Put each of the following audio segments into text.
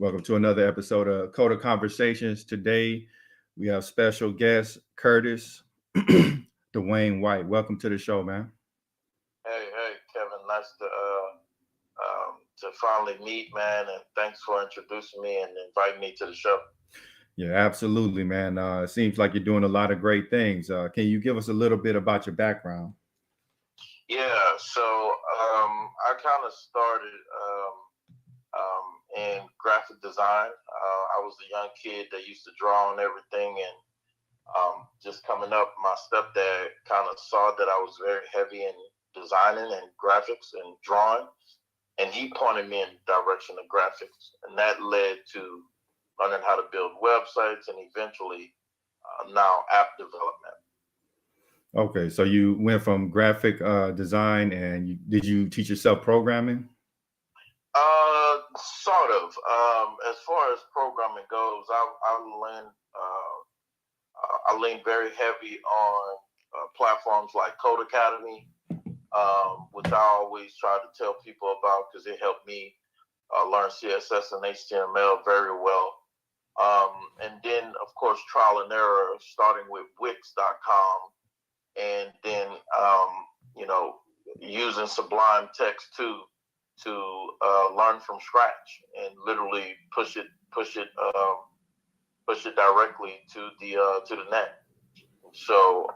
Welcome to another episode of Coda Conversations. Today we have special guest Curtis Dewayne White. Welcome to the show, man. Hey, Kevin. Nice to finally meet, man, and thanks for introducing me and inviting me to the show. Yeah, absolutely, man. It seems like you're doing a lot of great things. Can you give us a little bit about your background? Yeah, so I kind of started in graphic design. I was a young kid that used to draw on everything, and just coming up, my stepdad kind of saw that I was very heavy in designing and graphics and drawing, and he pointed me in the direction of graphics, and that led to learning how to build websites and eventually now app development. Okay, so you went from graphic design, and did you teach yourself programming? Sort of. As far as programming goes, I lean very heavy on platforms like Code Academy, which I always try to tell people about because it helped me learn CSS and HTML very well. And then, of course, trial and error, starting with Wix.com, and then using Sublime Text to learn from scratch and literally push it directly to the net. So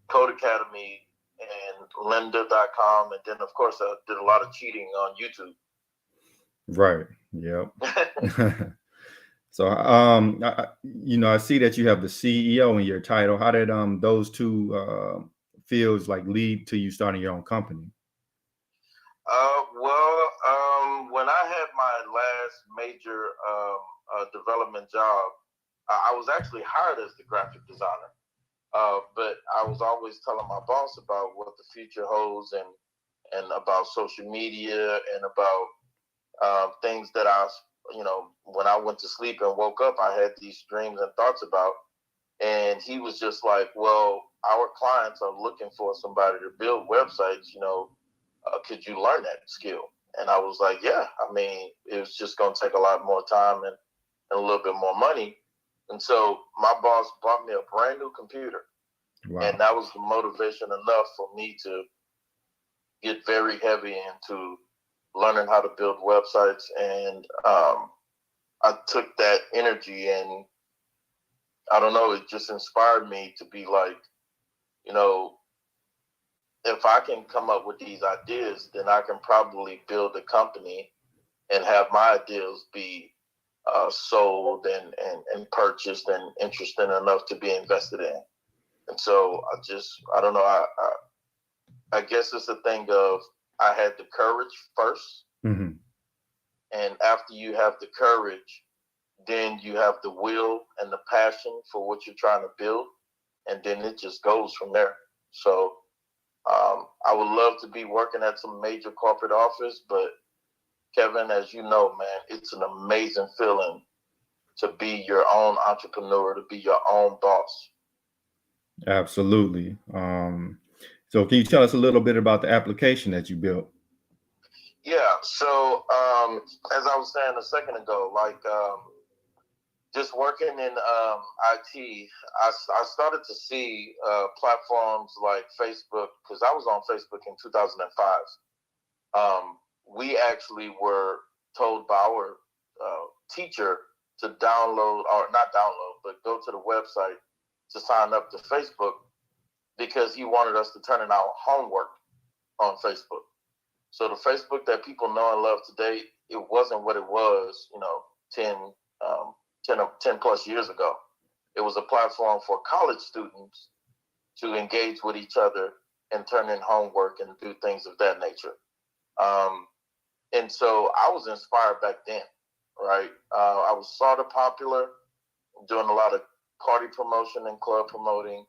Code Academy and Lynda.com, and then of course I did a lot of cheating on YouTube. Right. Yep. So, I see that you have the CEO in your title. How did those two fields like lead to you starting your own company? When I had my last major development job, I was actually hired as the graphic designer. But I was always telling my boss about what the future holds and about social media and about things that when I went to sleep and woke up, I had these dreams and thoughts about. And he was just like, well, our clients are looking for somebody to build websites, could you learn that skill? And I was like, yeah, I mean, it was just going to take a lot more time and a little bit more money. And so my boss bought me a brand new computer. Wow. And that was the motivation enough for me to get very heavy into learning how to build websites. And I took that energy and I don't know, it just inspired me to be like, if I can come up with these ideas, then I can probably build a company and have my ideas be sold and purchased and interesting enough to be invested in. And so I don't know, I guess it's a thing of I had the courage first. Mm-hmm. And after you have the courage, then you have the will and the passion for what you're trying to build. And then it just goes from there. So I would love to be working at some major corporate office, but Kevin, as you know, man, it's an amazing feeling to be your own entrepreneur, to be your own boss. Absolutely. So can you tell us a little bit about the application that you built? Yeah. So as I was saying a second ago, like just working in IT, I started to see platforms like Facebook, because I was on Facebook in 2005. We actually were told by our teacher to download, or not download, but go to the website to sign up to Facebook because he wanted us to turn in our homework on Facebook. So the Facebook that people know and love today, it wasn't what it was, 10 plus years ago. It was a platform for college students to engage with each other and turn in homework and do things of that nature. And so I was inspired back then, right? I was sort of popular, doing a lot of party promotion and club promoting.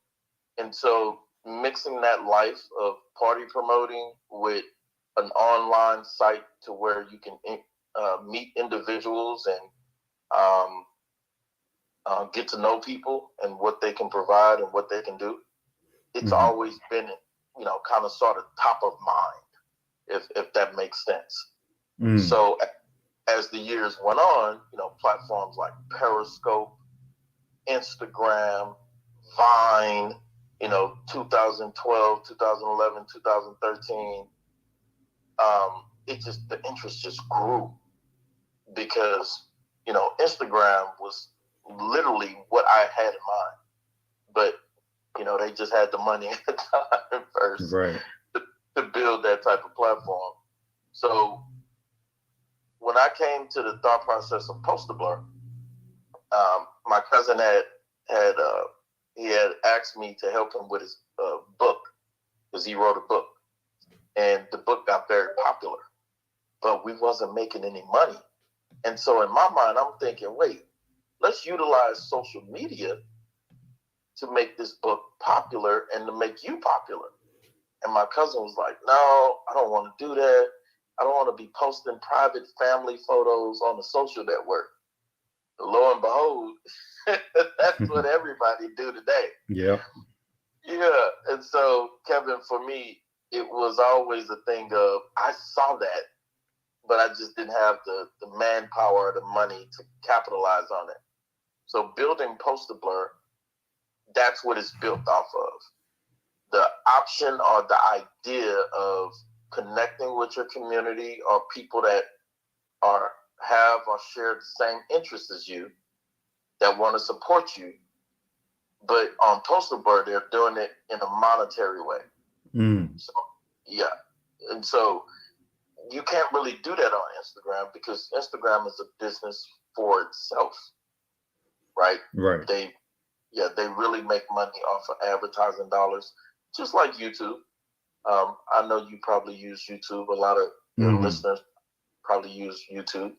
And so mixing that life of party promoting with an online site to where you can meet individuals and get to know people and what they can provide and what they can do. It's always been, kind of sort of top of mind, if that makes sense. So as the years went on, platforms like Periscope, Instagram, Vine, 2012, 2011, 2013, the interest just grew because, Instagram was literally what I had in mind. But, they just had the money at the time first Right. to build that type of platform. So when I came to the thought process of Postablur, my cousin he had asked me to help him with his book, because he wrote a book, and the book got very popular, but we wasn't making any money. And so in my mind, I'm thinking, wait, let's utilize social media to make this book popular and to make you popular. And my cousin was like, no, I don't want to do that. I don't want to be posting private family photos on the social network. Lo and behold, that's what everybody do today. Yeah. Yeah. And so, Kevin, for me, it was always a thing of, I saw that, but I just didn't have the manpower, the money to capitalize on it. So building Postablur, that's what it's built off of. The option or the idea of connecting with your community or people that have or share the same interests as you, that want to support you. But on Postablur, they're doing it in a monetary way. So, yeah. And so you can't really do that on Instagram, because Instagram is a business for itself, right? Right. They really make money off of advertising dollars, just like YouTube. I know you probably use YouTube. A lot of your listeners probably use YouTube,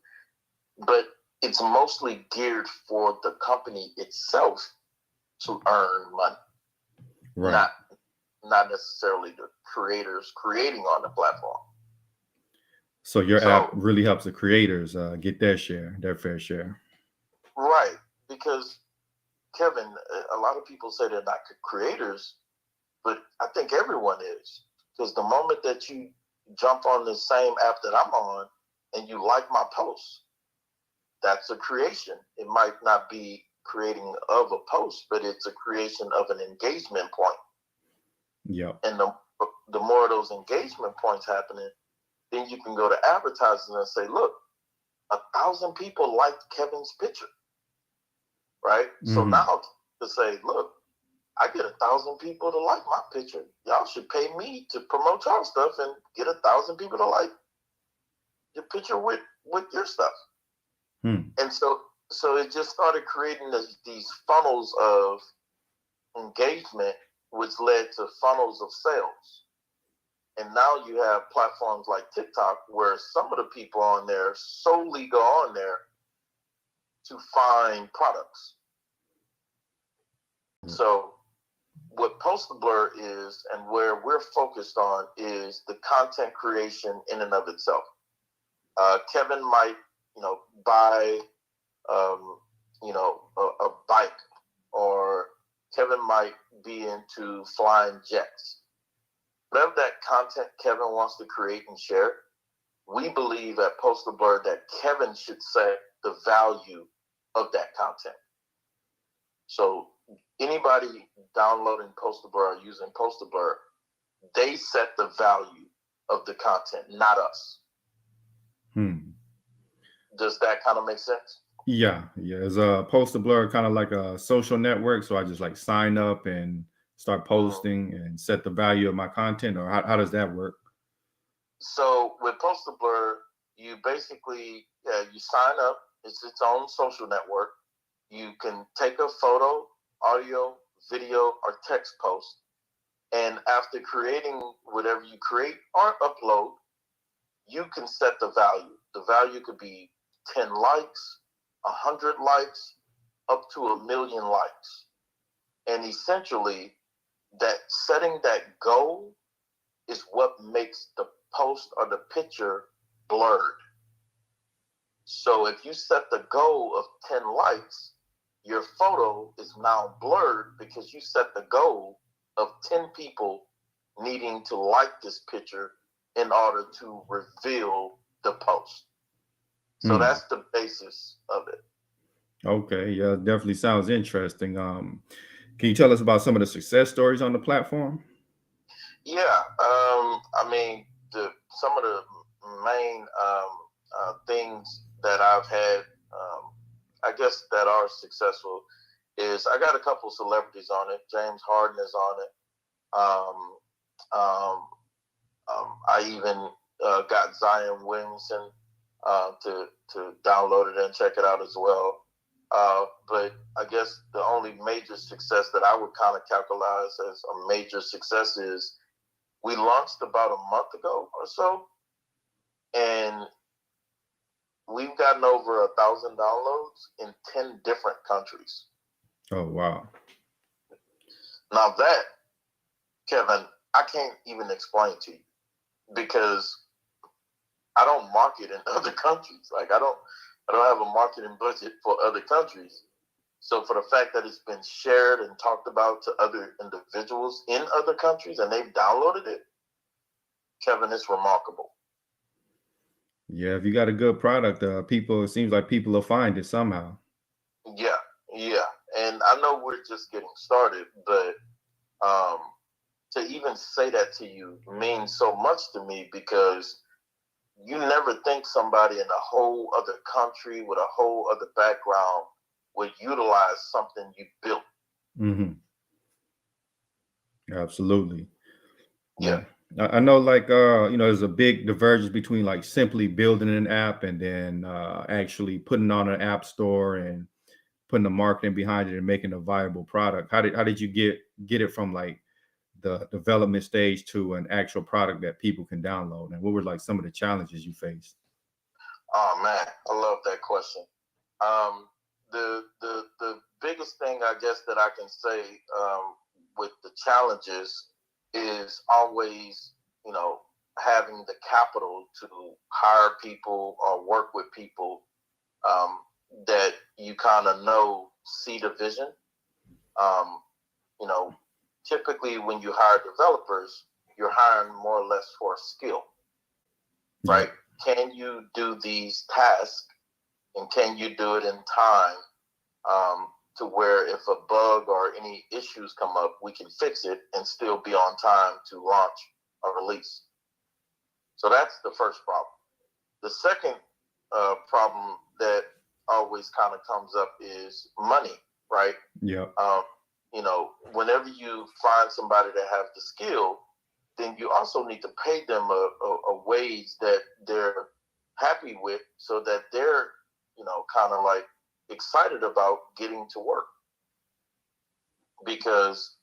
but it's mostly geared for the company itself to earn money, right. not necessarily the creators creating on the platform. So your app really helps the creators get their fair share. Right, because Kevin, a lot of people say they're not creators, but I think everyone is, because the moment that you jump on the same app that I'm on and you like my post, that's a creation. It might not be creating of a post, but it's a creation of an engagement point. Yeah. And the more of those engagement points happening, then you can go to advertising and say, look, 1,000 people liked Kevin's picture, right? So now to say, look, I get 1,000 people to like my picture. Y'all should pay me to promote y'all stuff and get 1,000 people to like your picture with your stuff. And so it just started creating these funnels of engagement, which led to funnels of sales. And now you have platforms like TikTok, where some of the people on there solely go on there to find products. So what Postablur is, and where we're focused on, is the content creation in and of itself. Kevin might, buy, a bike, or Kevin might be into flying jets. Whatever that content Kevin wants to create and share, we believe at Postablur that Kevin should set the value of that content. So anybody downloading Postablur or using Postablur, they set the value of the content, not us. Does that kind of make sense? Yeah. Is Postablur kind of like a social network? So I just like sign up and start posting and set the value of my content, or how does that work? So with Postablur, you basically you sign up. It's its own social network. You can take a photo, audio, video, or text post, and after creating whatever you create or upload, you can set the value. The value could be 10 likes, 100 likes, up to 1 million likes. And essentially, that setting that goal is what makes the post or the picture blurred. So if you set the goal of 10 likes, your photo is now blurred because you set the goal of 10 people needing to like this picture in order to reveal the post. So Hmm. that's the basis of it. Okay, yeah, definitely sounds interesting. Can you tell us about some of the success stories on the platform? Yeah, I mean, some of the main things that I've had, I guess, that are successful is I got a couple celebrities on it. James Harden is on it. Um, um, I even got Zion Williamson to download it and check it out as well. But I guess the only major success that I would kind of capitalize as a major success is we launched about a month ago or so, and we've gotten over 1,000 downloads in 10 different countries. Oh, wow. Now that, Kevin, I can't even explain to you because I don't market in other countries. Like I don't have a marketing budget for other countries. So for the fact that it's been shared and talked about to other individuals in other countries and they've downloaded it, Kevin, it's remarkable. Yeah, if you got a good product, people, it seems like people will find it somehow. Yeah, yeah. And I know we're just getting started, but um, to even say that to you means so much to me because you never think somebody in a whole other country with a whole other background would utilize something you built. Hmm. Absolutely. Yeah, Yeah. I know, like, there's a big divergence between like simply building an app and then actually putting on an app store and putting the marketing behind it and making a viable product. How did you get it from like the development stage to an actual product that people can download? And what were like some of the challenges you faced? oh man, I love that question. The biggest thing I guess that I can say with the challenges is always having the capital to hire people or work with people um, that you kind of see the vision. Um, you know, Typically when you hire developers, you're hiring more or less for a skill, right? Yep. Can you do these tasks and can you do it in time to where if a bug or any issues come up, we can fix it and still be on time to launch a release. So that's the first problem. The second problem that always kind of comes up is money, right? Yep. Um, Whenever you find somebody that has the skill, then you also need to pay them a wage that they're happy with so that they're, kind of like excited about getting to work because,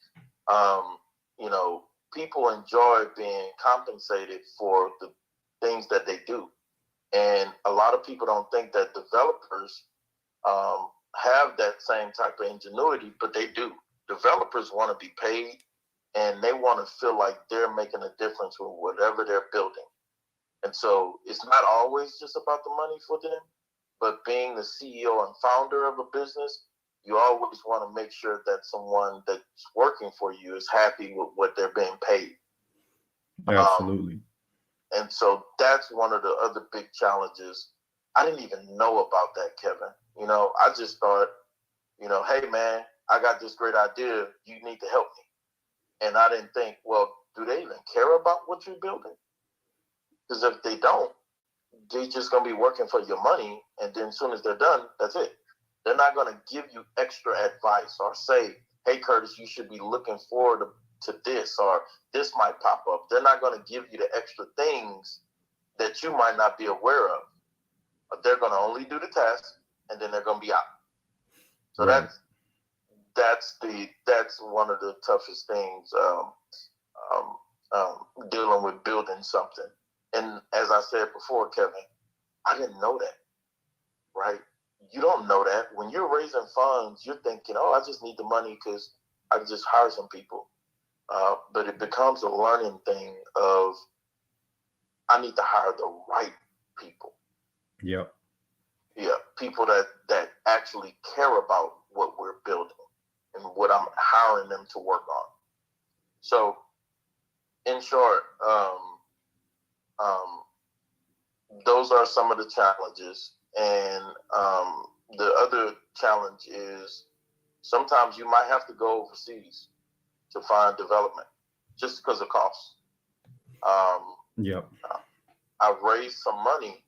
um, you know, people enjoy being compensated for the things that they do. And a lot of people don't think that developers have that same type of ingenuity, but they do. Developers want to be paid and they want to feel like they're making a difference with whatever they're building. And so it's not always just about the money for them, but being the CEO and founder of a business, you always want to make sure that someone that's working for you is happy with what they're being paid. Um, Absolutely. and so that's one of the other big challenges. I didn't even know about that, Kevin. I just thought, hey man, I got this great idea. You need to help me. And I didn't think, well, do they even care about what you're building? Because if they don't, they're just going to be working for your money. And then as soon as they're done, that's it. They're not going to give you extra advice or say, hey, Curtis, you should be looking forward to this or this might pop up. They're not going to give you the extra things that you might not be aware of. But they're going to only do the task and then they're going to be out. So Right. that's one of the toughest things dealing with building something. And as I said before, Kevin, I didn't know that, right? You don't know that. When you're raising funds, you're thinking, oh, I just need the money because I can just hire some people. But it becomes a learning thing of I need to hire the right people. Yep. Yeah, people that actually care about what we're building and what I'm hiring them to work on. So, in short, um, those are some of the challenges. And the other challenge is sometimes you might have to go overseas to find development just because of cost. Yep. I raised some money,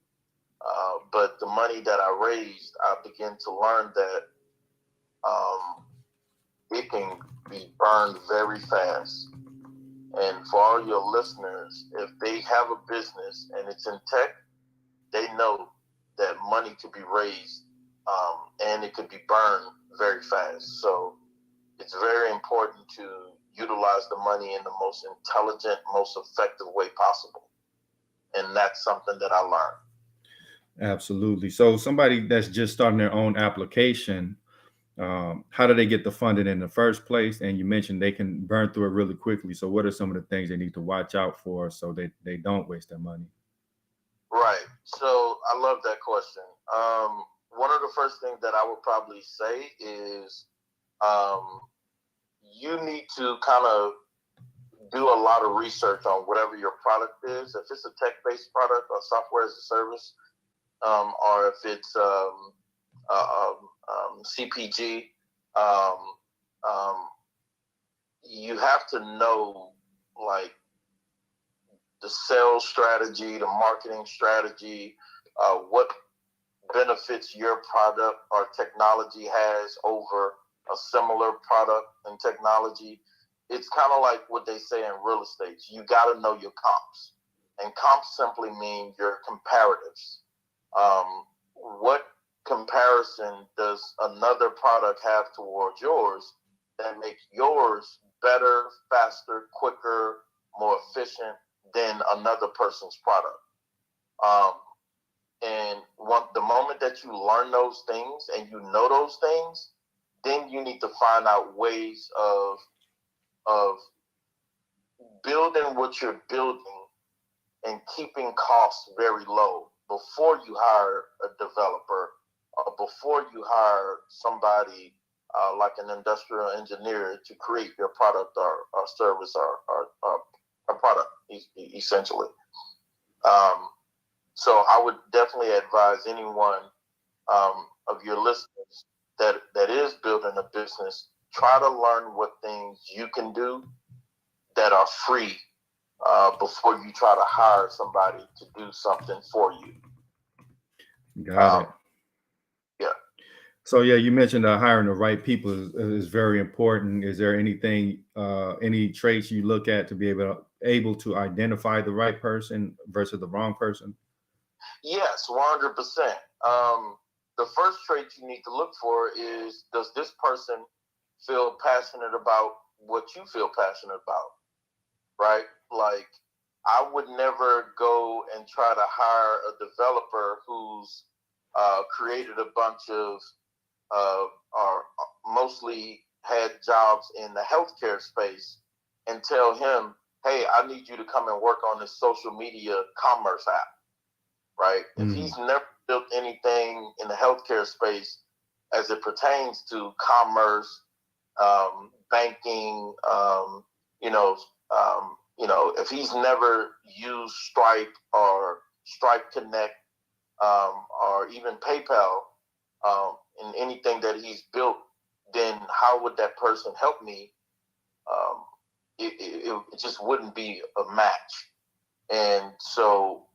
but the money that I raised, I began to learn that um, it can be burned very fast. And for all your listeners, if they have a business and it's in tech, they know that money could be raised and it could be burned very fast. So it's very important to utilize the money in the most intelligent, most effective way possible. And that's something that I learned. Absolutely. So somebody that's just starting their own application, how do they get the funding in the first place? And you mentioned they can burn through it really quickly. So what are some of the things they need to watch out for so they don't waste their money? Right. So I love that question. One of the first things that I would probably say is um, you need to kind of do a lot of research on whatever your product is. If it's a tech-based product or software as a service, or if it's CPG, um, um, you have to know like the sales strategy, the marketing strategy, what benefits your product or technology has over a similar product and technology. It's kind of like what they say in real estate. You got to know your comps. And comps simply mean your comparatives. What comparison does another product have towards yours that makes yours better, faster, quicker, more efficient than another person's product? Um, and the moment that you learn those things and you know those things, then you need to find out ways of building what you're building and keeping costs very low before you hire a developer or before you hire somebody like an industrial engineer to create your product or service or product, essentially. Um, so I would definitely advise anyone of your listeners that is building a business, try to learn what things you can do that are free before you try to hire somebody to do something for you. Got it. Yeah. So yeah, you mentioned hiring the right people is very important. Is there anything, any traits you look at to be able to identify the right person versus the wrong person? Yes, 100%. The first trait you need to look for is, does this person feel passionate about what you feel passionate about? Right? Like, I would never go and try to hire a developer who's created a bunch of or mostly had jobs in the healthcare space and tell him, hey, I need you to come and work on this social media commerce app, right? If he's never built anything in the healthcare space as it pertains to commerce, banking, if he's never used Stripe or Stripe Connect, or even PayPal, in anything that he's built, then how would that person help me? Um, it just wouldn't be a match. And so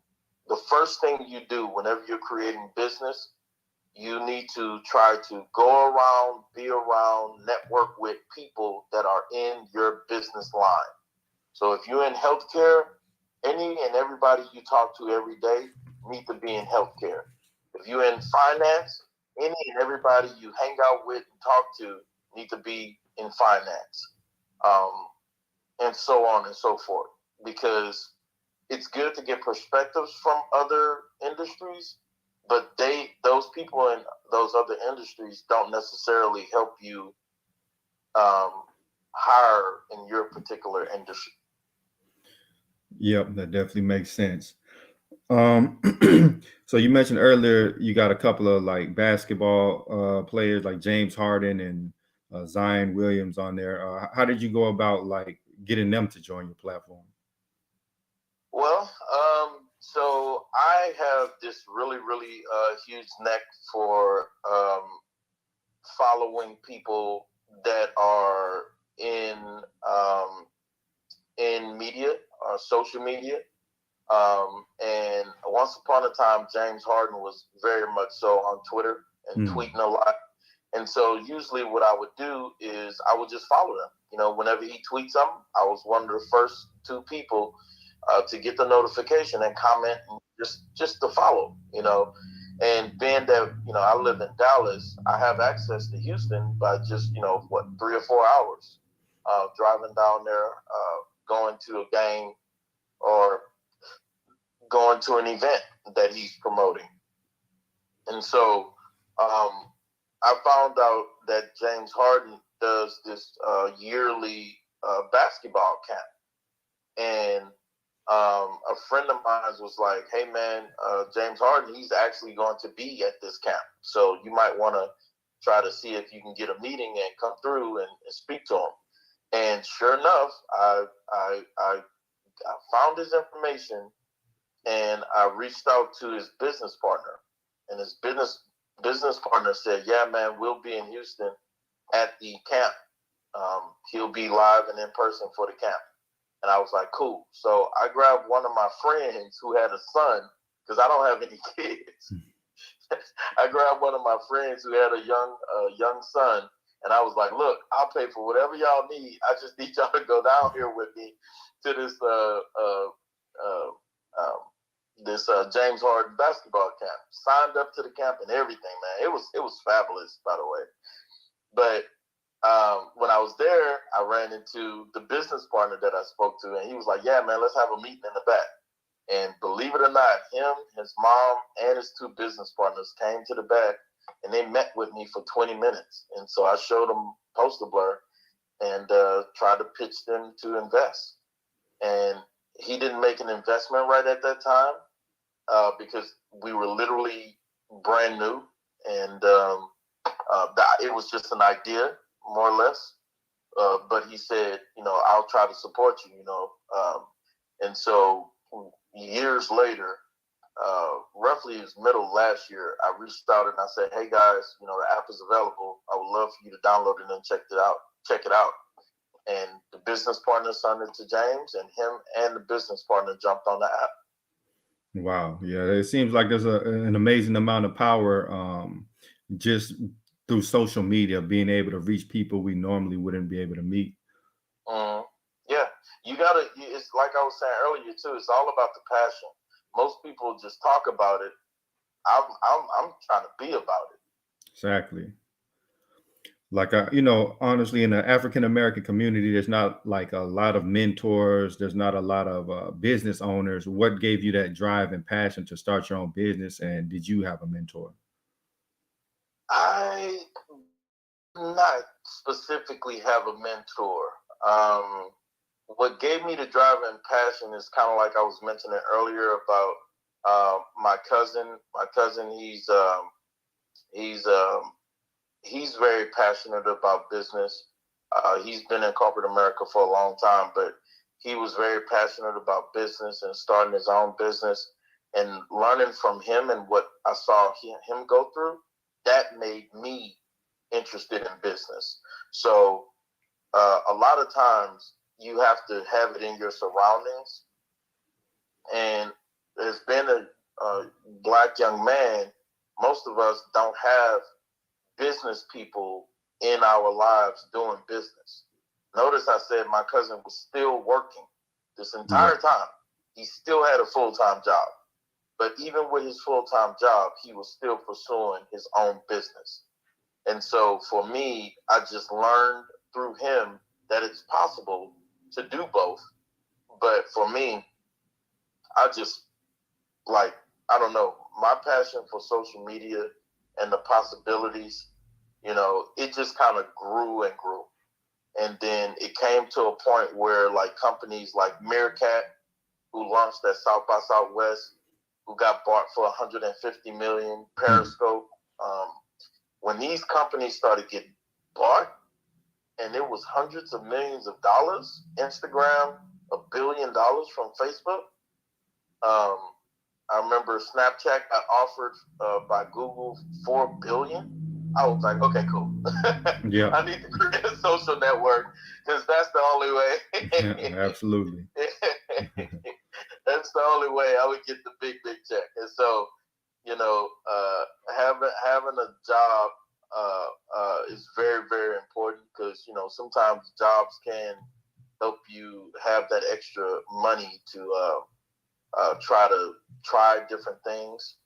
the first thing you do whenever you're creating business, you need to try to go around, be around, network with people that are in your business line. So if you're in healthcare, any and everybody you talk to every day need to be in healthcare. If you're in finance, any and everybody you hang out with and talk to need to be in finance, um, and so on and so forth. Because it's good to get perspectives from other industries, but those people in those other industries don't necessarily help you um, hire in your particular industry. Yep, that definitely makes sense. Um, so you mentioned earlier you got a couple of like basketball players like James Harden and Zion Williams on there. How did you go about like getting them to join your platform? Well, so I I have this really huge neck for following people that are um, in media or social media. And once upon a time, James Harden was very much so on Twitter and tweeting a lot. And so usually what I would do is I would just follow him. You know, whenever he tweets something, I was one of the first two people to get the notification and comment and just to follow, you know. And being that, you know, I live in Dallas, I have access to Houston by just, you know, what, 3 or 4 hours driving down there, going to a game or going to an event that he's promoting. And so I found out that James Harden does this yearly basketball camp. And a friend of mine was like, hey, man, James Harden, he's actually going to be at this camp. So you might want to try to see if you can get a meeting and come through and speak to him. And sure enough, I found his information and I reached out to his business partner. And his business partner said, yeah, man, we'll be in Houston at the camp. He'll be live and in person for the camp. And I was like, cool. So I grabbed one of my friends who had a son, because I don't have any kids. I grabbed one of my friends who had a young son, and I was like, look, I'll pay for whatever y'all need. I just need y'all to go down here with me to this James Harden basketball camp. Signed up to the camp and everything, man. It was fabulous, by the way. But when I was there, I ran into the business partner that I spoke to, and he was like, yeah, man, let's have a meeting in the back. And believe it or not, him, his mom, and his two business partners came to the back, and they met with me for 20 minutes. And so I showed them Postablur and tried to pitch them to invest. And he didn't make an investment right at that time because we were literally brand new, and it was just an idea, more or less. But he said, you know, I'll try to support you, you know. And so years later, roughly it was middle of last year, I reached out and I said, hey guys, you know, the app is available. I would love for you to download it and check it out. And the business partner sent it to James, and him and the business partner jumped on the app. Wow. Yeah. It seems like there's an amazing amount of power just through social media, being able to reach people we normally wouldn't be able to meet. Yeah. It's like I was saying earlier too, it's all about the passion. Most people just talk about it. I'm trying to be about it. Exactly. Like, honestly, in the African American community, there's not like a lot of mentors. There's not a lot of business owners. What gave you that drive and passion to start your own business? And did you have a mentor? I not specifically have a mentor. What gave me the drive and passion is kind of like I was mentioning earlier about my cousin. My cousin, he's very passionate about business. He's been in corporate America for a long time, but he was very passionate about business and starting his own business, and learning from him and what I saw him go through. That made me interested in business. So a lot of times you have to have it in your surroundings. And as being a Black young man, most of us don't have business people in our lives doing business. Notice I said my cousin was still working this entire time. He still had a full-time job. But even with his full-time job, he was still pursuing his own business. And so for me, I just learned through him that it's possible to do both. But for me, I just I don't know, my passion for social media and the possibilities, you know, it just kind of grew and grew. And then it came to a point where like companies like Meerkat, who launched at South by Southwest, who got bought for 150 million, Periscope. When these companies started getting bought, and it was hundreds of millions of dollars, Instagram, $1 billion from Facebook. I remember Snapchat got offered by Google 4 billion. I was like, okay, cool. Yeah. I need to create a social network because that's the only way. Absolutely. That's the only way I would get the big check. And so, having a job is very, very important because sometimes jobs can help you have that extra money to try different things.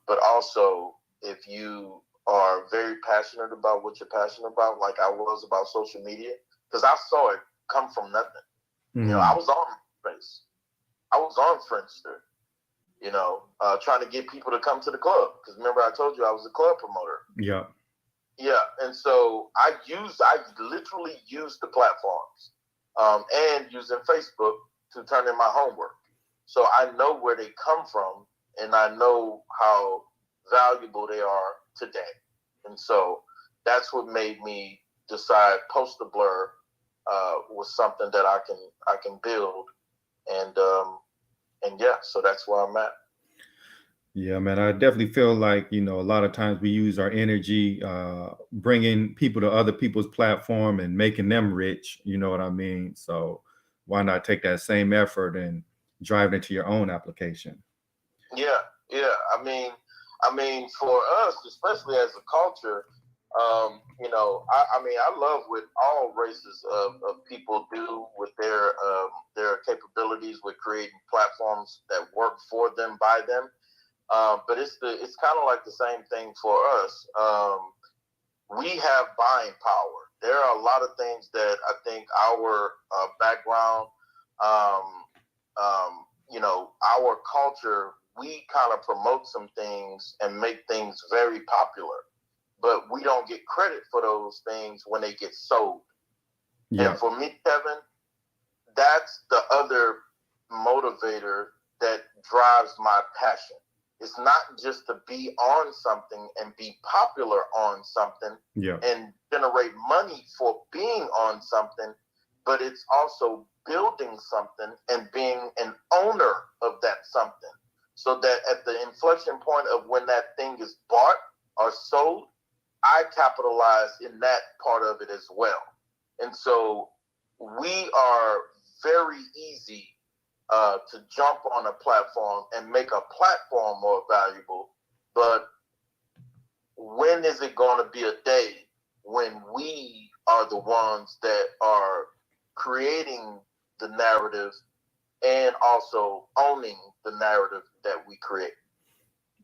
But also, if you are very passionate about what you're passionate about, like I was about social media, because I saw it come from nothing. I was on Face, I was on Friendster, trying to get people to come to the club. Because remember, I told you I was a club promoter. Yeah. Yeah, and so I literally used the platforms and using Facebook to turn in my homework. So I know where they come from and I know how valuable they are today. And so that's what made me decide Postablur was something that I can build, and yeah, so that's where I'm at. Yeah, man, I definitely feel like, a lot of times we use our energy, bringing people to other people's platform and making them rich. You know what I mean? So why not take that same effort and drive it into your own application? Yeah, yeah. I mean, for us, especially as a culture, I love what all races of people do with their capabilities with creating platforms that work for them by them. But it's kind of like the same thing for us. We have buying power. There are a lot of things that I think our background, um, our culture, we kind of promote some things and make things very popular, but we don't get credit for those things when they get sold. Yeah. And for me, Kevin, that's the other motivator that drives my passion. It's not just to be on something and be popular on something Yeah. and generate money for being on something, but it's also building something and being an owner of that something. So that at the inflection point of when that thing is bought or sold, I capitalize in that part of it as well. And so we are very easy to jump on a platform and make a platform more valuable. But when is it going to be a day when we are the ones that are creating the narrative and also owning the narrative that we create?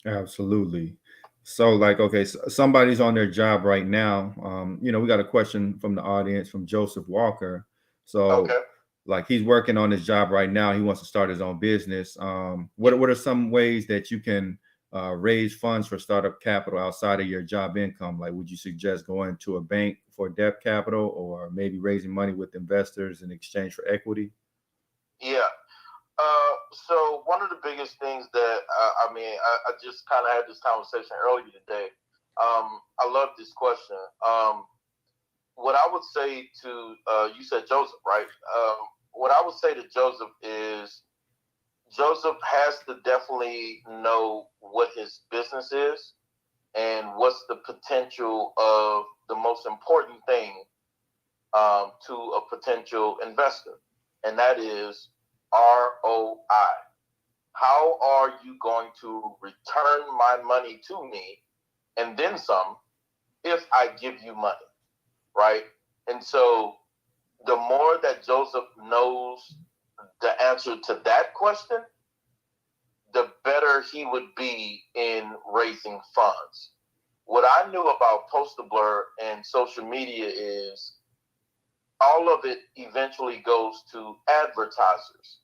Absolutely. So, like, okay, so somebody's on their job right now. We got a question from the audience from Joseph Walker. So, Okay. like, he's working on his job right now. He wants to start his own business. What are some ways that you can raise funds for startup capital outside of your job income? Like, would you suggest going to a bank for debt capital, or maybe raising money with investors in exchange for equity? Yeah. So one of the biggest things that I just kind of had this conversation earlier today. I love this question. What I would say to you said Joseph, right? What I would say to Joseph is Joseph has to definitely know what his business is and what's the potential of the most important thing to a potential investor, and that is ROI. How are you going to return my money to me and then some if I give you money, right? And so the more that Joseph knows the answer to that question, the better he would be in raising funds. What I knew about Postablur and social media is all of it eventually goes to advertisers.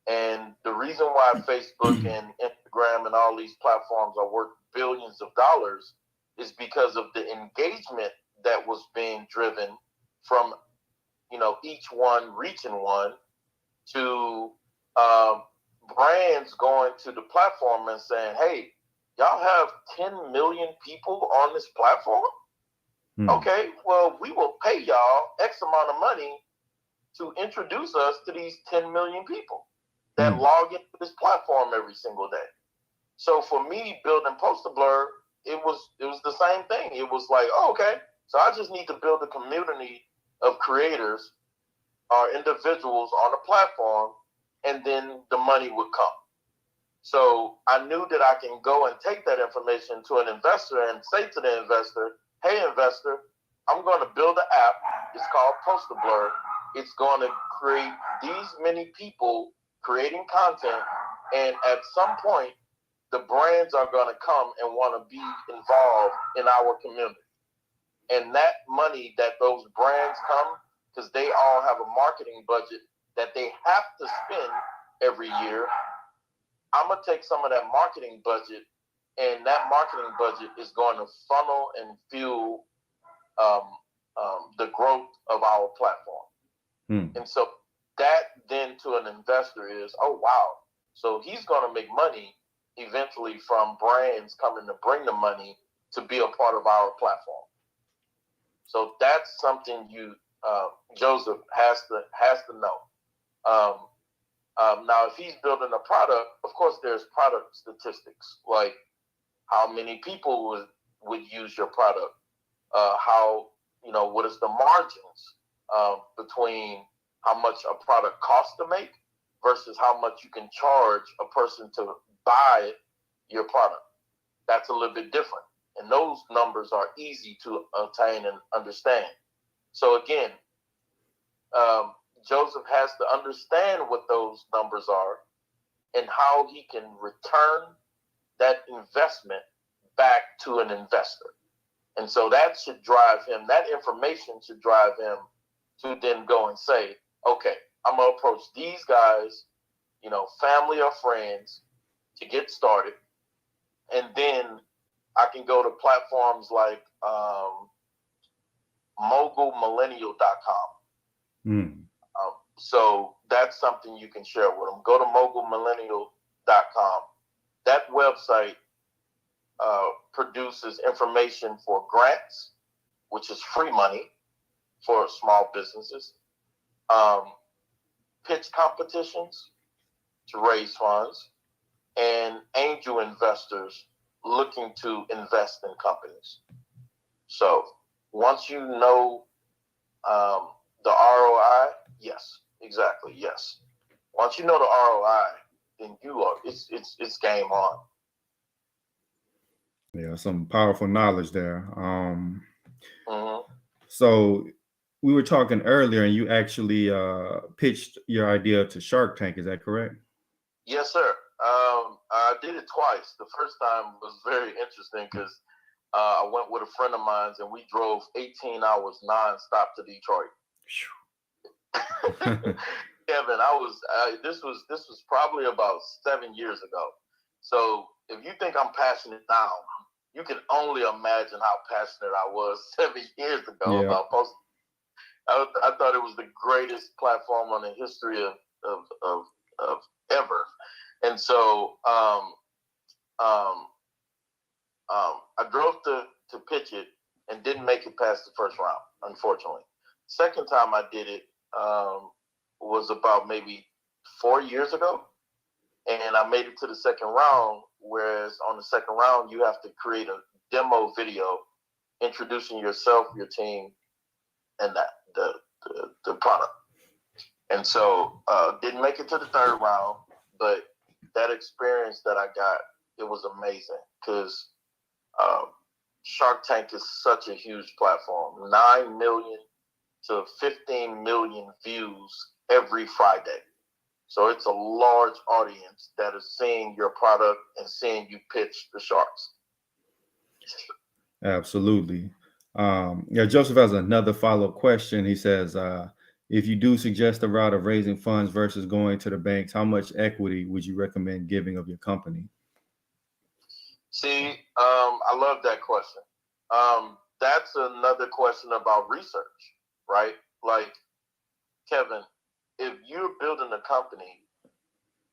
And the reason why Facebook and Instagram and all these platforms are worth billions of dollars is because of the engagement that was being driven from, each one reaching one to um, brands going to the platform and saying, hey, y'all have 10 million people on this platform? Hmm. Okay, well, we will pay y'all X amount of money to introduce us to these 10 million people that Hmm. log into this platform every single day. So for me, building Postablur, it was the same thing. It was like, oh, okay, so I just need to build a community of creators or individuals on a platform, and then the money would come. So I knew that I can go and take that information to an investor and say to the investor, hey, investor, I'm going to build an app. It's called Postablur. It's going to create these many people creating content. And at some point, the brands are going to come and want to be involved in our community. And that money that those brands come, because they all have a marketing budget that they have to spend every year, I'm going to take some of that marketing budget, and that marketing budget is going to funnel and fuel the growth of our platform. And so that then to an investor is, oh, wow. So he's going to make money eventually from brands coming to bring the money to be a part of our platform. So that's something you, Joseph, has to know. Now, if he's building a product, of course, there's product statistics, like how many people would use your product, how, what is the margins between how much a product costs to make versus how much you can charge a person to buy your product. That's a little bit different. And those numbers are easy to obtain and understand. So again, Joseph has to understand what those numbers are and how he can return that investment back to an investor. And so that should drive him, that information should drive him to then go and say, okay, I'm going to approach these guys, family or friends, to get started. And then I can go to platforms like mogulmillennial.com. So that's something you can share with them. Go to mogulmillennial.com. That website produces information for grants, which is free money for small businesses, pitch competitions to raise funds, and angel investors looking to invest in companies. So once you know the ROI, yes, exactly, yes. Once you know the ROI, then it's game on. Yeah, some powerful knowledge there. So we were talking earlier, and you actually pitched your idea to Shark Tank. Is that correct? Yes, sir. I did it twice. The first time was very interesting because I went with a friend of mine, and we drove 18 hours nonstop to Detroit. Kevin, this was probably about 7 years ago. So if you think I'm passionate now, you can only imagine how passionate I was 7 years ago about posting. I thought it was the greatest platform on the history of ever. And so I drove to pitch it and didn't make it past the first round, unfortunately. Second time I did it was about maybe 4 years ago, and I made it to the second round, whereas on the second round, you have to create a demo video introducing yourself, your team, and the product. And so didn't make it to the third round, but that experience that I got, it was amazing because Shark Tank is such a huge platform, 9 million to 15 million views every Friday. So it's a large audience that is seeing your product and seeing you pitch the sharks. Absolutely. Joseph has another follow-up question. He says, if you do suggest a route of raising funds versus going to the banks, how much equity would you recommend giving of your company? See, I love that question. That's another question about research, right? Like, Kevin, if you're building a company,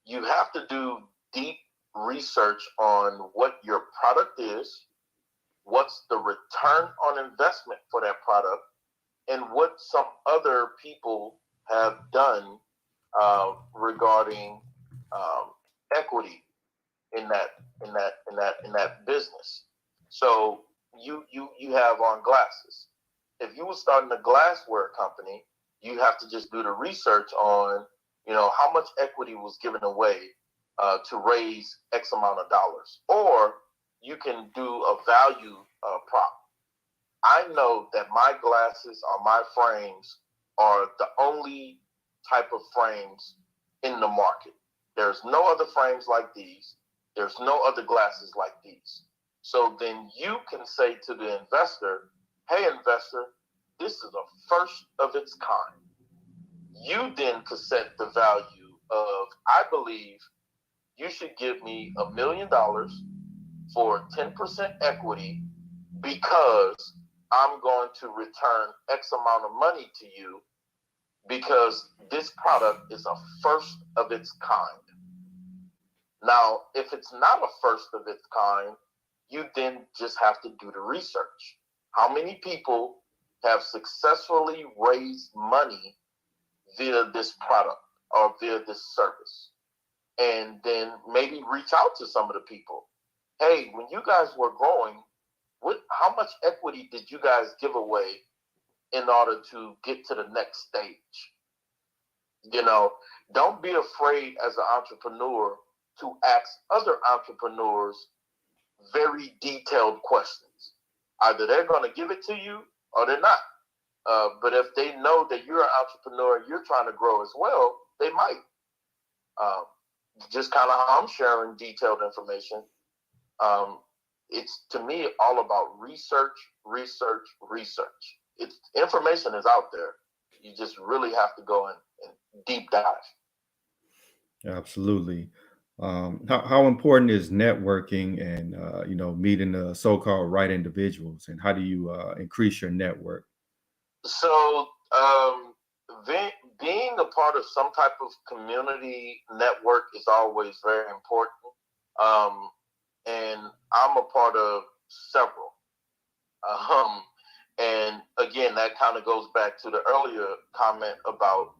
you have to do deep research on what your product is, what's the return on investment for that product, and what some other people have done regarding equity in that business. So you have on glasses. If you were starting a glassware company, you have to just do the research on, how much equity was given away to raise X amount of dollars, or you can do a value prop. I know that my glasses or my frames are the only type of frames in the market. There's no other frames like these. There's no other glasses like these. So then you can say to the investor, hey, investor, this is a first of its kind. You then could set the value of, I believe you should give me $1 million for 10% equity because I'm going to return X amount of money to you because this product is a first of its kind. Now, if it's not a first of its kind, you then just have to do the research. How many people have successfully raised money via this product or via this service? And then maybe reach out to some of the people. Hey, when you guys were growing, how much equity did you guys give away in order to get to the next stage? Don't be afraid as an entrepreneur to ask other entrepreneurs very detailed questions. Either they're going to give it to you or they're not. But if they know that you're an entrepreneur and you're trying to grow as well, they might. Just kind of how I'm sharing detailed information. It's, to me, all about research. Information is out there. You just really have to go and deep dive. Absolutely. How important is networking and meeting the so-called right individuals, and how do you increase your network? So being a part of some type of community network is always very important. And I'm a part of several. And again, that kind of goes back to the earlier comment about,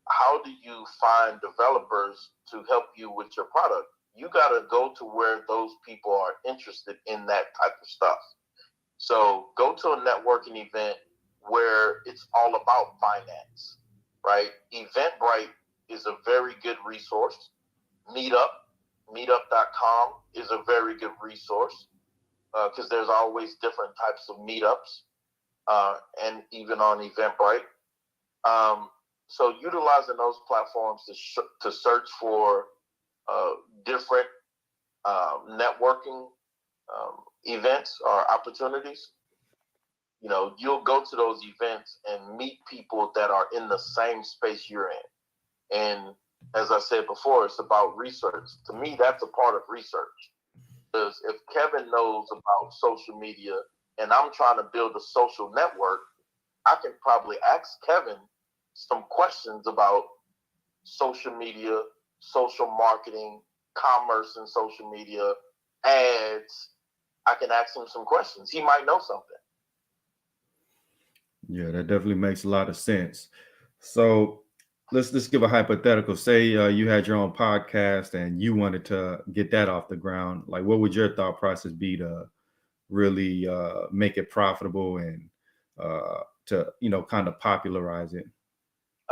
how do you find developers to help you with your product? You got to go to where those people are interested in that type of stuff. So go to a networking event where it's all about finance, right? Eventbrite is a very good resource. Meetup.com is a very good resource because there's always different types of meetups and even on Eventbrite. So utilizing those platforms to search for different networking events or opportunities. You'll go to those events and meet people that are in the same space you're in. And as I said before, it's about research. To me, that's a part of research. Because if Kevin knows about social media and I'm trying to build a social network, I can probably ask Kevin some questions about social media, social marketing, commerce in social media, ads. I can ask him some questions. He might know something. Yeah, that definitely makes a lot of sense. So let's give a hypothetical. Say you had your own podcast and you wanted to get that off the ground. Like, what would your thought process be to really make it profitable and to kind of popularize it?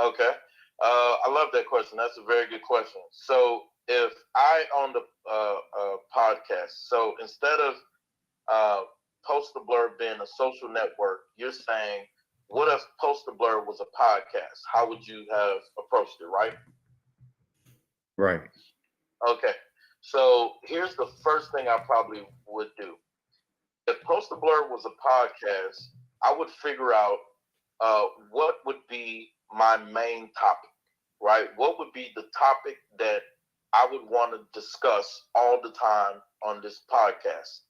Okay. I love that question. That's a very good question. So if I owned a podcast, so instead of Postablur being a social network, you're saying, what if Postablur was a podcast? How would you have approached it, right? Right. Okay. So here's the first thing I probably would do. If Postablur was a podcast, I would figure out what would be my main topic, right? What would be the topic that I would want to discuss all the time on this podcast?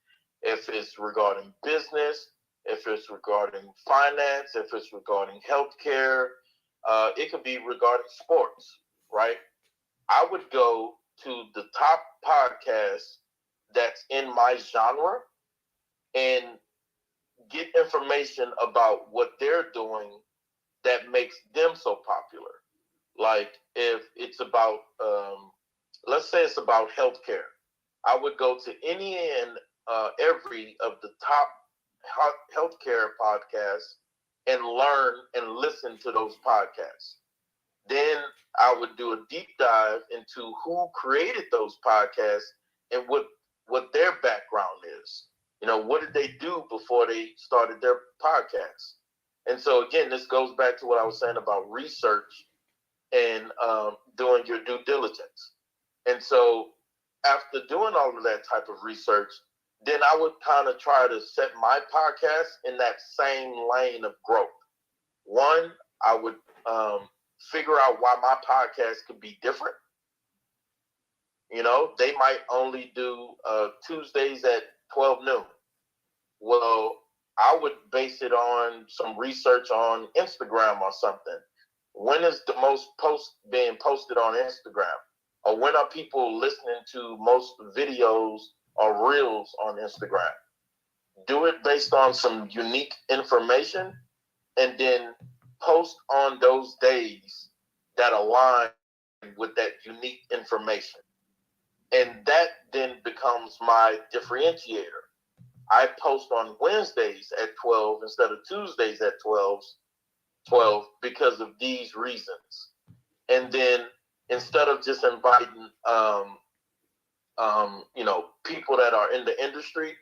If it's regarding business, if it's regarding finance, if it's regarding healthcare, it could be regarding sports, right? I would go to the top podcasts that's in my genre and get information about what they're doing that makes them so popular. Like if it's about let's say it's about healthcare. I would go to any and every of the top healthcare podcasts and learn and listen to those podcasts. Then I would do a deep dive into who created those podcasts and what their background is. You know, what did they do before they started their podcast? And so again, this goes back to what I was saying about research and doing your due diligence. And so after doing all of that type of research, then I would kind of try to set my podcast in that same lane of growth. One, I would figure out why my podcast could be different. You know, they might only do Tuesdays at 12 noon. Well, I would base it on some research on Instagram or something. When is the most post being posted on Instagram? Or when are people listening to most videos or reels on Instagram? Do it based on some unique information and then post on those days that align with that unique information. And that then becomes my differentiator. I post on Wednesdays at 12 instead of Tuesdays at 12 because of these reasons. And then instead of just inviting, people that are in the industry,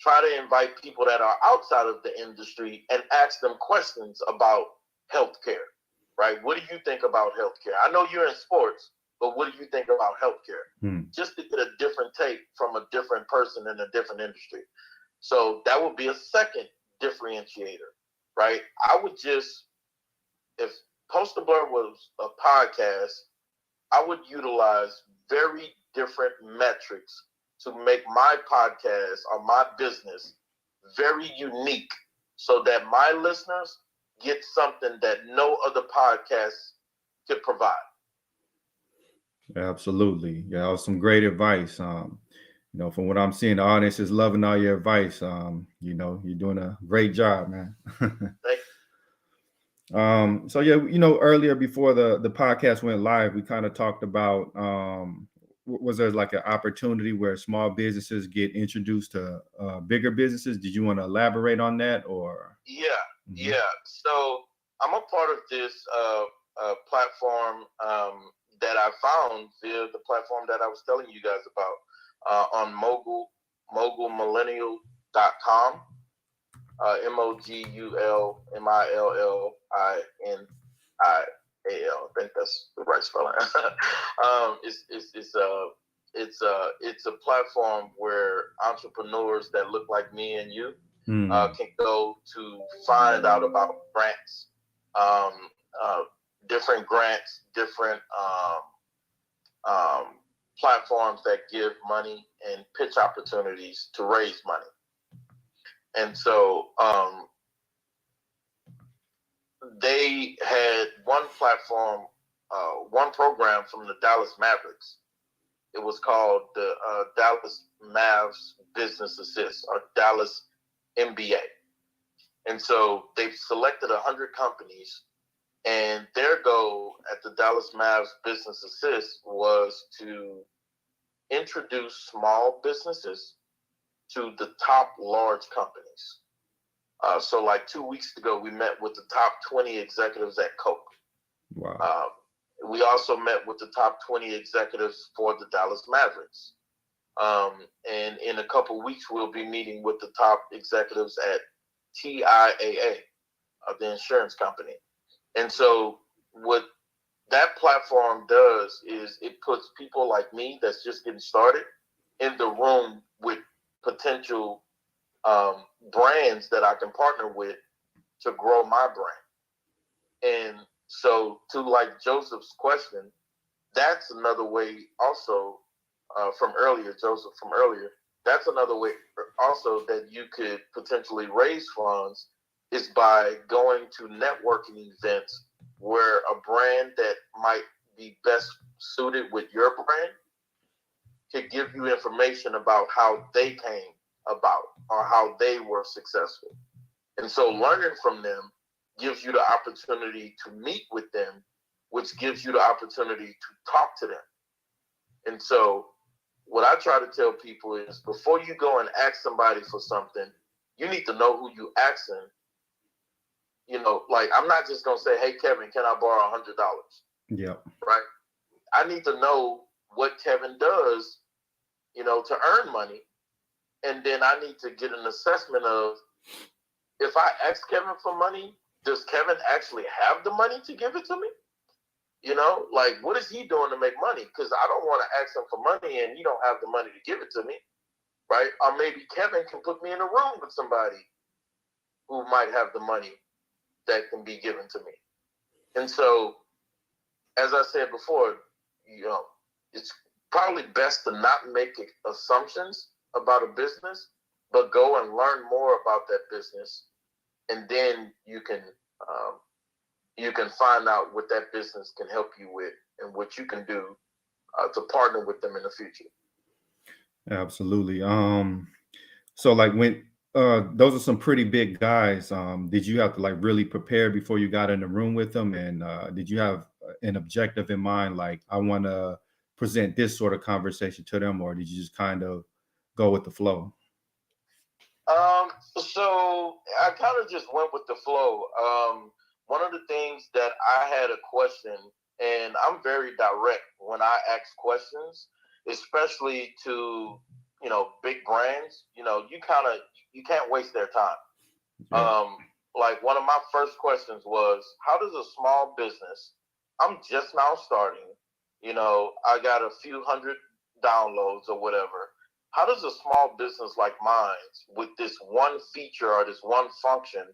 try to invite people that are outside of the industry and ask them questions about healthcare, right? What do you think about healthcare? I know you're in sports, but what do you think about healthcare? Just to get a different take from a different person in a different industry. So that would be a second differentiator, right? I would just, if Postablur was a podcast, I would utilize very different metrics to make my podcast or my business very unique so that my listeners get something that no other podcast could provide. Absolutely. Yeah, that was some great advice. From what I'm seeing, the audience is loving all your advice. You're doing a great job, man. Thank So yeah, earlier before the podcast went live, we kind of talked about was there like an opportunity where small businesses get introduced to bigger businesses? Did you want to elaborate on that, or? Yeah. So I'm a part of this platform that I found via the platform that I was telling you guys about on mogulmillennial.com. MOGULMILLINIAL. I think that's the right spelling. It's a platform where entrepreneurs that look like me and you can go to find out about grants, different grants, different platforms that give money and pitch opportunities to raise money. And so they had one platform, one program from the Dallas Mavericks. It was called the Dallas Mavs Business Assist, or Dallas MBA. And so they've selected 100 companies, and their goal at the Dallas Mavs Business Assist was to introduce small businesses to the top large companies. So like 2 weeks ago, we met with the top 20 executives at Coke. Wow. We also met with the top 20 executives for the Dallas Mavericks. And in a couple weeks, we'll be meeting with the top executives at TIAA, the insurance company. And so what that platform does is it puts people like me that's just getting started in the room with potential brands that I can partner with to grow my brand. And so to like Joseph's question, that's another way also Joseph from earlier, that's another way also that you could potentially raise funds is by going to networking events where a brand that might be best suited with your brand could give you information about how they came about or how they were successful. And so learning from them gives you the opportunity to meet with them, which gives you the opportunity to talk to them. And so what I try to tell people is before you go and ask somebody for something, you need to know who you asking. You know, like I'm not just gonna say, "Hey Kevin, can I borrow $100?" Yep. Right? I need to know what Kevin does, you know, to earn money, and then I need to get an assessment of if I ask Kevin for money, does Kevin actually have the money to give it to me? You know, like what is he doing to make money? Because I don't want to ask him for money and he don't have the money to give it to me, right? Or maybe Kevin can put me in a room with somebody who might have the money that can be given to me. And so, as I said before, you know, it's probably best to not make assumptions about a business, but go and learn more about that business, and then you can find out what that business can help you with and what you can do to partner with them in the future. Absolutely. So like when those are some pretty big guys. Did you have to like really prepare before you got in the room with them? And did you have an objective in mind, like I want to present this sort of conversation to them, or did you just kind of go with the flow? So I kind of just went with the flow. One of the things that I had a question, and I'm very direct when I ask questions, especially to, you know, big brands. You know, you can't waste their time. Yeah. Like one of my first questions was, how does a small business? I'm just now starting. You know, I got a few hundred downloads or whatever. How does a small business like mine, with this one feature or this one function,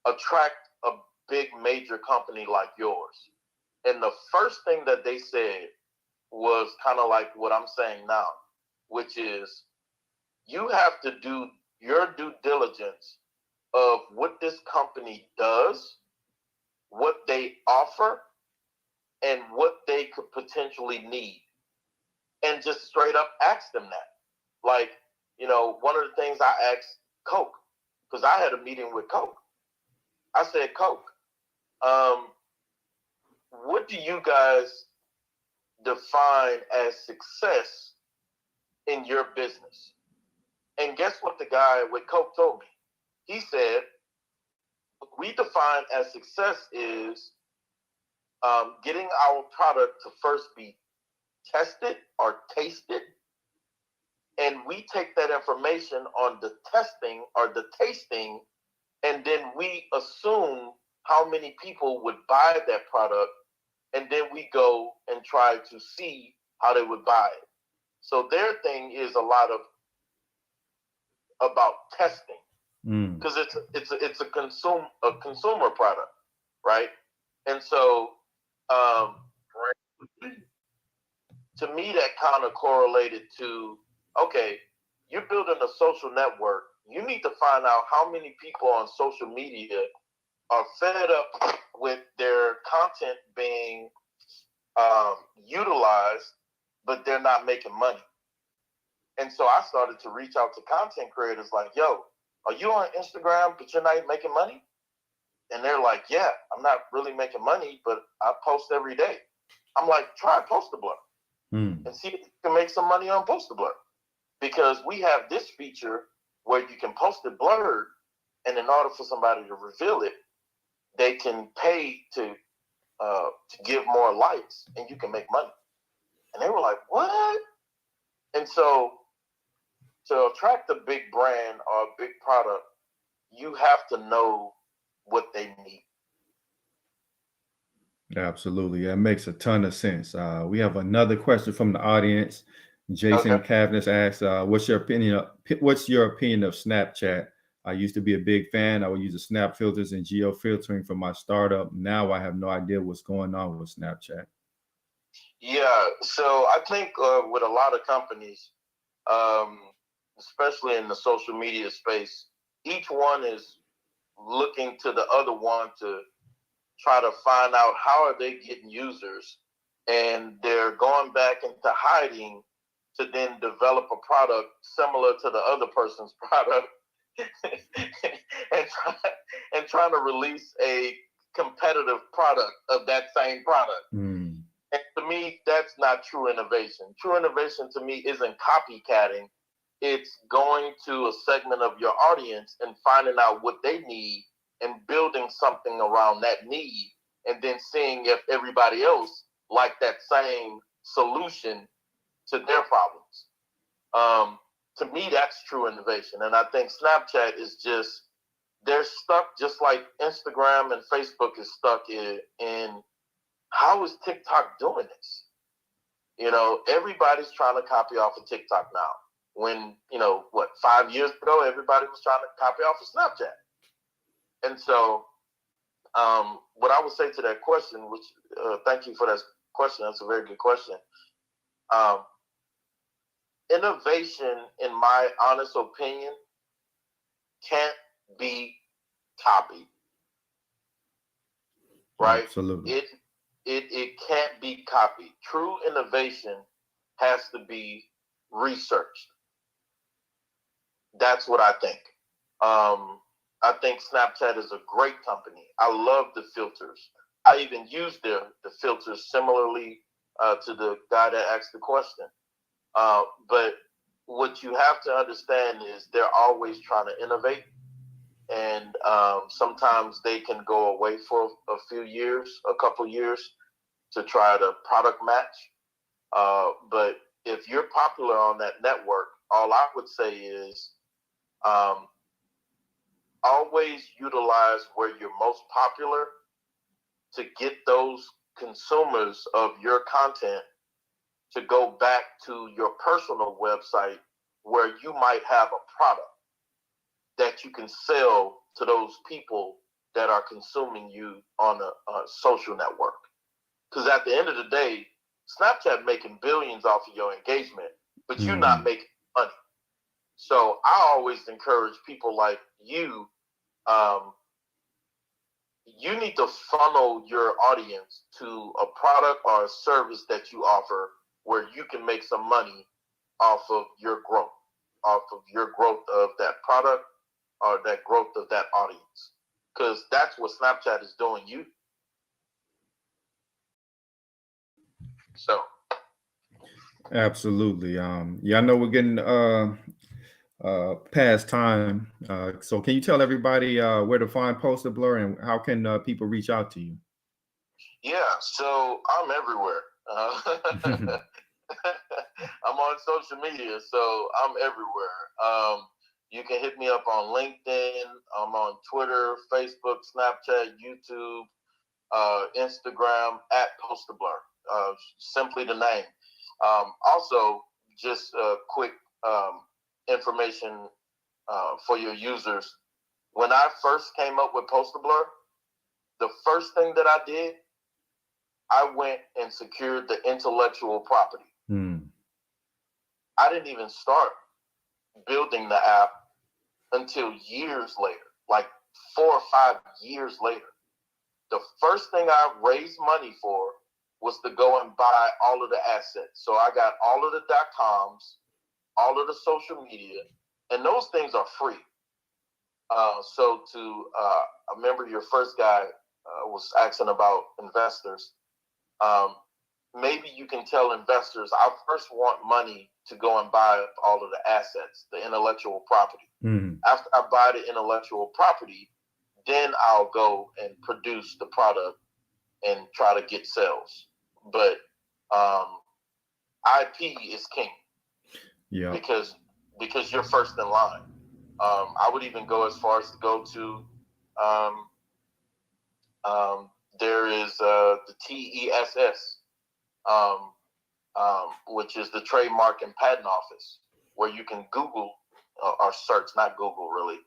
attract a big major company like yours? And the first thing that they said was kind of like what I'm saying now, which is you have to do your due diligence of what this company does, what they offer, and what they could potentially need. And just straight up ask them that. Like, you know, one of the things I asked Coke, because I had a meeting with Coke. I said, Coke, um, what do you guys define as success in your business? And guess what the guy with Coke told me? He said, what we define as success is getting our product to first be tested or tasted. And we take that information on the testing or the tasting, and then we assume how many people would buy that product, and then we go and try to see how they would buy it. So their thing is a lot of about testing because it's a consumer product, right? And so to me, that kind of correlated to, okay, you're building a social network. You need to find out how many people on social media are fed up with their content being utilized, but they're not making money. And so I started to reach out to content creators like, yo, are you on Instagram, but you're not making money? And they're like, yeah, I'm not really making money, but I post every day. I'm like, try Postablur and see if you can make some money on Postablur. Because we have this feature where you can post it blurred, and in order for somebody to reveal it, they can pay to give more likes, and you can make money. And they were like, what? And so to attract a big brand or a big product, you have to know what they need. Absolutely. That makes a ton of sense. We have another question from the audience. Jason Okay. Cavness asks, what's your opinion of Snapchat? I used to be a big fan. I would use the snap filters and geo filtering for my startup. Now I have no idea what's going on with Snapchat. Yeah, so I think with a lot of companies, especially in the social media space, each one is looking to the other one to try to find out how are they getting users, and they're going back into hiding to then develop a product similar to the other person's product and trying to release a competitive product of that same product. And to me, that's not true innovation. True innovation to me isn't copycatting. It's going to a segment of your audience and finding out what they need and building something around that need, and then seeing if everybody else like that same solution to their problems. To me, that's true innovation. And I think Snapchat is just, they're stuck just like Instagram and Facebook is stuck in how is TikTok doing this? Everybody's trying to copy off of TikTok now. When, 5 years ago, everybody was trying to copy off of Snapchat. And so, what I would say to that question, which thank you for that question, that's a very good question. Innovation, in my honest opinion, can't be copied. Right? Absolutely. It can't be copied. True innovation has to be researched. That's what I think. I think Snapchat is a great company. I love the filters. I even use the filters similarly to the guy that asked the question. But what you have to understand is they're always trying to innovate. And sometimes they can go away for a few years, a couple years, to try to product match. But if you're popular on that network, all I would say is always utilize where you're most popular to get those consumers of your content to go back to your personal website where you might have a product that you can sell to those people that are consuming you on a social network. Because at the end of the day, Snapchat making billions off of your engagement, but you're not making money. So I always encourage people like you, you need to funnel your audience to a product or a service that you offer where you can make some money off of your growth of that product or that growth of that audience. Because that's what Snapchat is doing you. So Absolutely. Yeah, I know we're getting past time. So can you tell everybody where to find Postablur and how can people reach out to you? yeah, so I'm everywhere. I'm on social media, so I'm everywhere. You can hit me up on LinkedIn. I'm on Twitter, Facebook, Snapchat, YouTube, Instagram at Postablur. Simply the name. Also, just quick information for your users. When I first came up with Postablur, the first thing that I did, I went and secured the intellectual property. I didn't even start building the app until years later, like 4 or 5 years later. The first thing I raised money for was to go and buy all of the assets. So I got all of the .coms, all of the social media, and those things are free. I remember your first guy was asking about investors. Maybe you can tell investors, I first want money to go and buy all of the assets, the intellectual property. After I buy the intellectual property, then I'll go and produce the product and try to get sales. But IP is king. Yeah. Because you're first in line. I would even go as far as to go to there is the TESS, which is the Trademark and Patent Office, where you can Google or search, not Google really,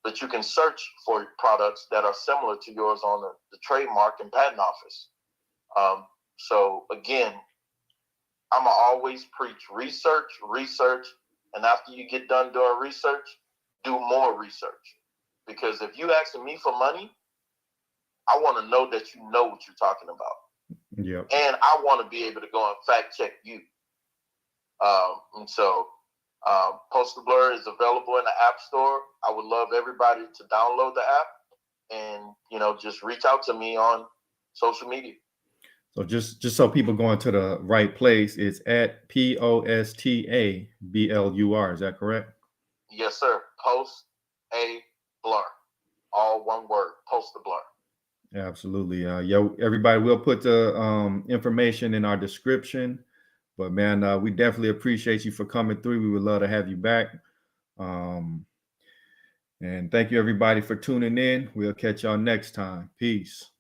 but you can search for products that are similar to yours on the Trademark and Patent Office. So again, I'm always preach research, and after you get done doing research, do more research. Because if you asking me for money, I want to know that you know what you're talking about. Yep. And I want to be able to go and fact check you. And so Postablur is available in the App Store. I would love everybody to download the app and, just reach out to me on social media. So just so people going to the right place, it's at Postablur. Is that correct? Yes, sir. Postablur. All one word. Postablur. Absolutely. Yo, everybody, we'll put the information in our description. But man, we definitely appreciate you for coming through. We would love to have you back. And thank you everybody for tuning in. We'll catch y'all next time. Peace.